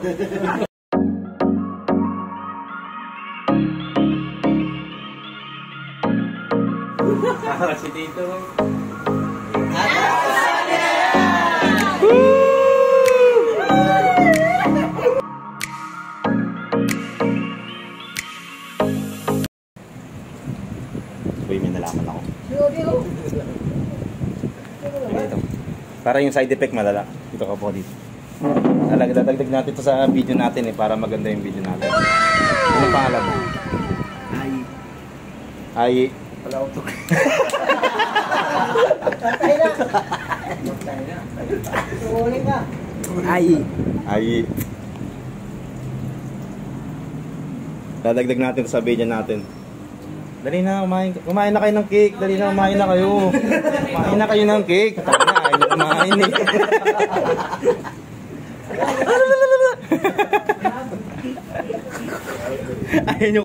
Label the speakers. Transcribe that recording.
Speaker 1: Si Tito.
Speaker 2: Uy, may nalaman ako. Ito. Para yung side effect malala. Ito ka po dito. Dadagdag natin ito sa video natin para maganda yung video natin. Ano pangalan mo? Ay.
Speaker 1: Wala utok.
Speaker 3: Patay na. Uling ka.
Speaker 2: Ay. Dadagdag natin sa video natin. Dali na, kumain na kayo ng cake. Dali na, kumain na kayo. Kumain na kayo ng cake. Tama na, ayaw kumain eh. Ayaw nyo